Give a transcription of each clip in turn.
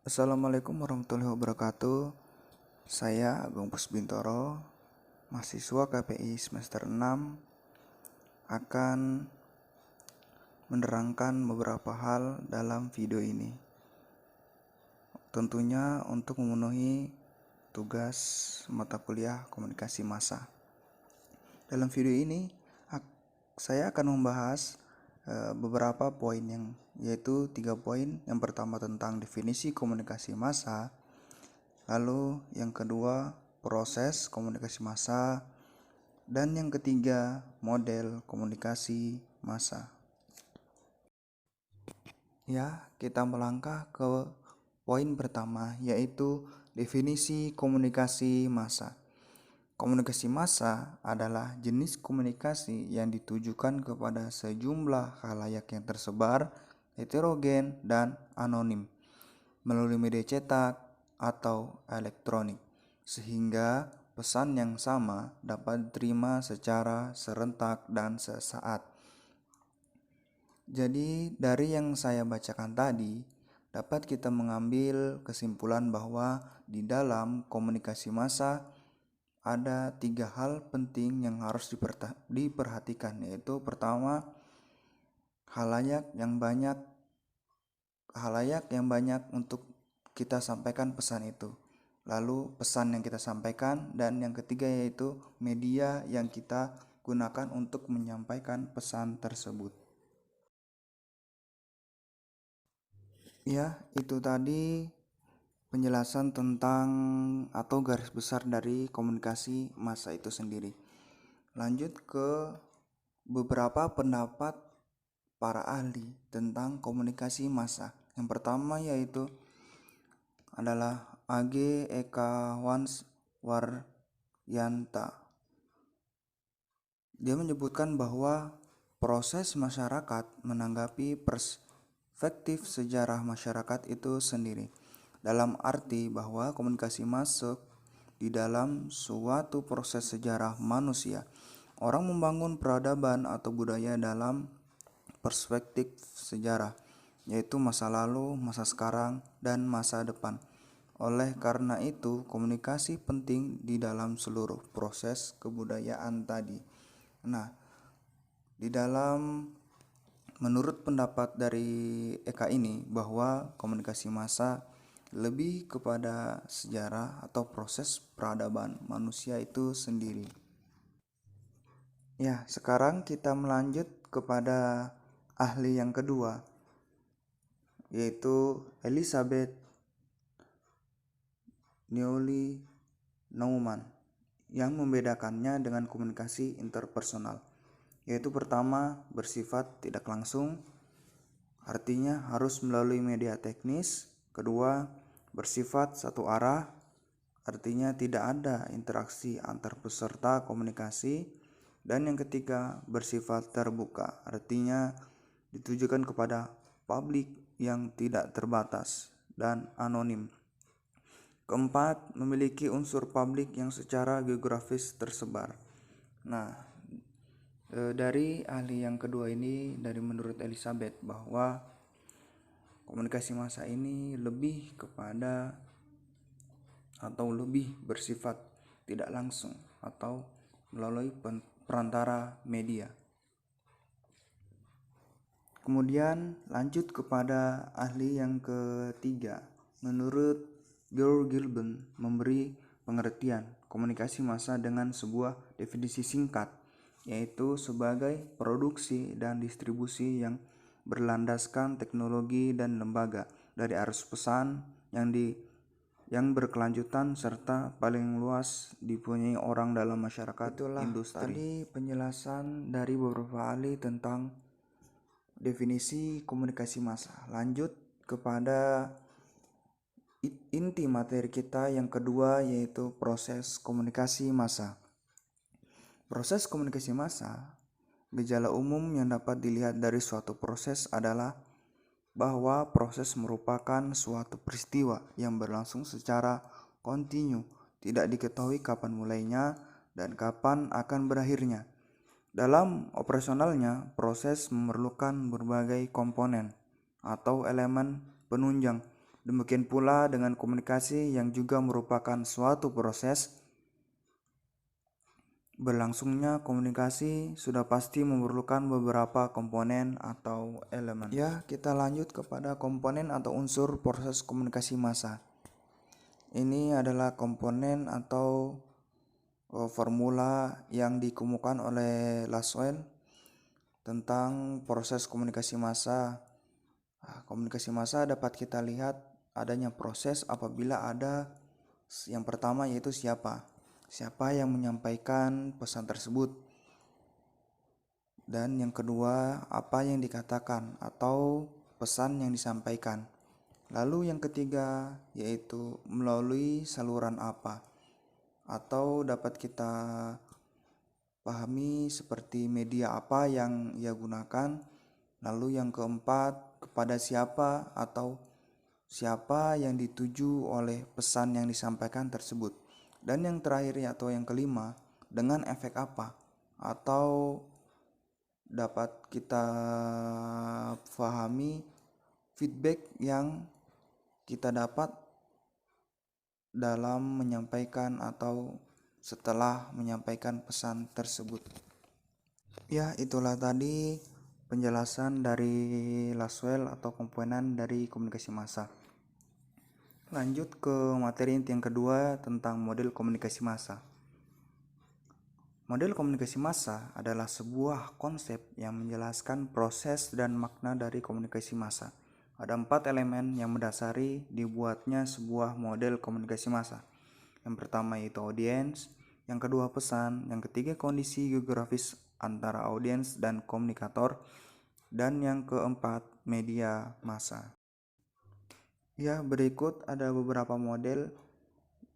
Assalamualaikum warahmatullahi wabarakatuh. Saya Agung Pusbintoro, mahasiswa KPI semester 6, akan menerangkan beberapa hal dalam video ini. Tentunya untuk memenuhi tugas mata kuliah komunikasi massa. Dalam video ini saya akan membahas beberapa poin yaitu 3 poin. Yang pertama tentang definisi komunikasi massa, lalu yang kedua proses komunikasi massa, dan yang ketiga model komunikasi massa. Kita melangkah ke poin pertama, yaitu definisi komunikasi massa. Komunikasi massa adalah jenis komunikasi yang ditujukan kepada sejumlah khalayak yang tersebar, heterogen, dan anonim melalui media cetak atau elektronik, sehingga pesan yang sama dapat diterima secara serentak dan sesaat. Jadi dari yang saya bacakan tadi, dapat kita mengambil kesimpulan bahwa di dalam komunikasi massa ada 3 hal penting yang harus diperhatikan, yaitu pertama, khalayak yang banyak untuk kita sampaikan pesan itu. Lalu pesan yang kita sampaikan, dan yang ketiga yaitu media yang kita gunakan untuk menyampaikan pesan tersebut. Itu tadi penjelasan tentang atau garis besar dari komunikasi massa itu sendiri. Lanjut ke beberapa pendapat para ahli tentang komunikasi massa. Yang pertama yaitu adalah A.G. Ekawanswaryanta. Dia menyebutkan bahwa proses masyarakat menanggapi perspektif sejarah masyarakat itu sendiri, dalam arti bahwa komunikasi masuk di dalam suatu proses sejarah manusia. Orang membangun peradaban atau budaya dalam perspektif sejarah, yaitu masa lalu, masa sekarang, dan masa depan. Oleh karena itu, komunikasi penting di dalam seluruh proses kebudayaan tadi. Menurut pendapat dari Eka ini, bahwa komunikasi massa lebih kepada sejarah atau proses peradaban manusia itu sendiri. Sekarang kita melanjut kepada ahli yang kedua, yaitu Elizabeth Neumann, yang membedakannya dengan komunikasi interpersonal, yaitu pertama, bersifat tidak langsung, artinya harus melalui media teknis. Kedua, bersifat satu arah, artinya tidak ada interaksi antar peserta komunikasi. Dan yang ketiga, bersifat terbuka, artinya ditujukan kepada publik yang tidak terbatas dan anonim. Keempat, memiliki unsur publik yang secara geografis tersebar. Dari ahli yang kedua ini, dari menurut Elizabeth, bahwa komunikasi massa ini lebih kepada atau lebih bersifat tidak langsung atau melalui perantara media. Kemudian lanjut kepada ahli yang ketiga. Menurut Georg Gilben memberi pengertian komunikasi massa dengan sebuah definisi singkat, yaitu sebagai produksi dan distribusi yang berlandaskan teknologi dan lembaga dari arus pesan yang berkelanjutan serta paling luas dipunyai orang dalam masyarakat. Itulah industri. Tadi penjelasan dari beberapa ahli tentang definisi komunikasi massa. Lanjut kepada inti materi kita yang kedua, yaitu proses komunikasi massa. Proses komunikasi massa, gejala umum yang dapat dilihat dari suatu proses adalah bahwa proses merupakan suatu peristiwa yang berlangsung secara kontinu, tidak diketahui kapan mulainya dan kapan akan berakhirnya. Dalam operasionalnya, proses memerlukan berbagai komponen atau elemen penunjang Demikian pula dengan komunikasi yang juga merupakan suatu proses. Berlangsungnya komunikasi sudah pasti memerlukan beberapa komponen atau elemen. Ya, kita lanjut kepada komponen atau unsur proses komunikasi massa. Ini adalah komponen atau formula yang dikemukakan oleh Laswell tentang proses komunikasi massa. Komunikasi massa dapat kita lihat adanya proses apabila ada yang pertama yaitu siapa yang menyampaikan pesan tersebut, dan yang kedua apa yang dikatakan atau pesan yang disampaikan. Lalu yang ketiga yaitu melalui saluran apa, atau dapat kita pahami seperti media apa yang ia gunakan. Lalu yang keempat, kepada siapa atau siapa yang dituju oleh pesan yang disampaikan tersebut. Dan yang terakhir atau yang kelima, dengan efek apa, atau dapat kita pahami feedback yang kita dapat dalam menyampaikan atau setelah menyampaikan pesan tersebut. Ya, itulah tadi penjelasan dari Laswell atau komponen dari komunikasi massa. Lanjut ke materi inti yang kedua tentang model komunikasi massa. Model komunikasi massa adalah sebuah konsep yang menjelaskan proses dan makna dari komunikasi massa. Ada 4 elemen yang mendasari dibuatnya sebuah model komunikasi massa. Yang pertama yaitu audiens, yang kedua pesan, yang ketiga kondisi geografis antara audiens dan komunikator, dan yang keempat media massa. Ya, berikut ada beberapa model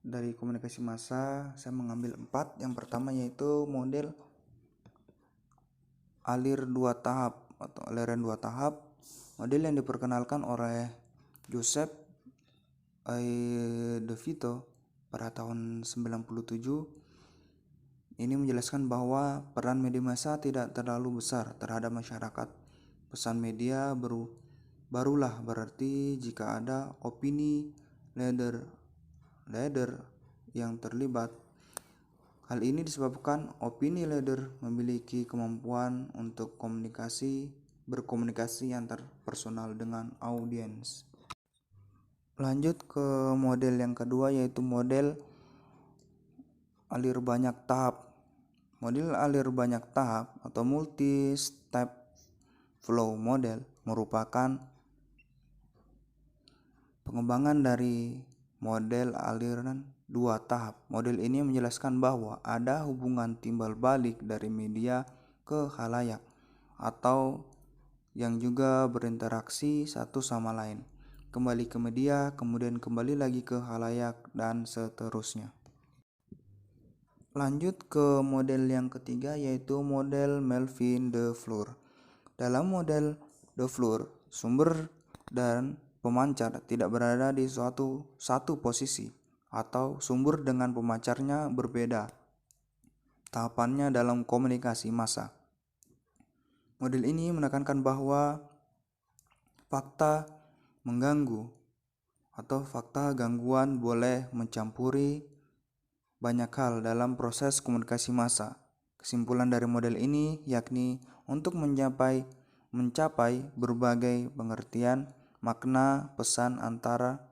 dari komunikasi massa. Saya mengambil 4. Yang pertama yaitu model alir 2 tahap atau aliran 2 tahap. Model yang diperkenalkan oleh Joseph De Vito pada tahun 97. Ini menjelaskan bahwa peran media massa tidak terlalu besar terhadap masyarakat. Pesan media barulah berarti jika ada opini leader yang terlibat. Hal ini disebabkan opini leader memiliki kemampuan untuk berkomunikasi antar personal dengan audiens. Lanjut ke model yang kedua yaitu model alir banyak tahap. Model alir banyak tahap atau multi-step flow model merupakan pengembangan dari model aliran 2 tahap. Model ini menjelaskan bahwa ada hubungan timbal balik dari media ke khalayak atau yang juga berinteraksi satu sama lain. Kembali ke media, kemudian kembali lagi ke khalayak dan seterusnya. Lanjut ke model yang ketiga yaitu model Melvin de Fleur. Dalam model de Fleur, sumber dan pemancar tidak berada di satu posisi, atau sumber dengan pemancarnya berbeda tahapannya dalam komunikasi massa. Model ini menekankan bahwa fakta mengganggu atau fakta gangguan boleh mencampuri banyak hal dalam proses komunikasi massa. Kesimpulan dari model ini yakni untuk mencapai berbagai pengertian makna pesan antara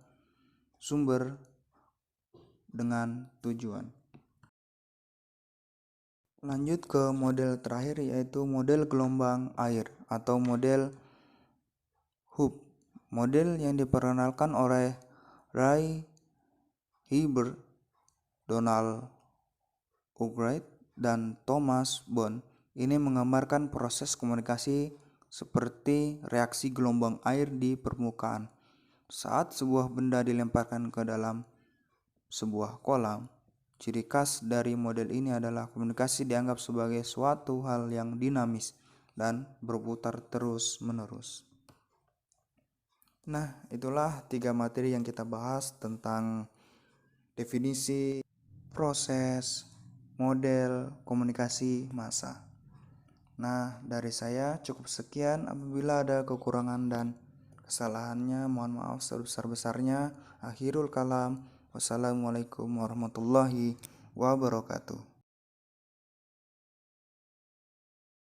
sumber dengan tujuan. Lanjut ke model terakhir yaitu model gelombang air atau model Hooke. Model yang diperkenalkan oleh Ray Hibbert, Donald Albright, dan Thomas Bond. Ini menggambarkan proses komunikasi seperti reaksi gelombang air di permukaan. Saat sebuah benda dilemparkan ke dalam sebuah kolam, ciri khas dari model ini adalah komunikasi dianggap sebagai suatu hal yang dinamis dan berputar terus-menerus. Nah, itulah 3 materi yang kita bahas tentang definisi, proses, model komunikasi massa. Nah, dari saya cukup sekian. Apabila ada kekurangan dan Kesalahannya mohon maaf sebesar-besarnya. Akhirul kalam. Wassalamualaikum warahmatullahi wabarakatuh.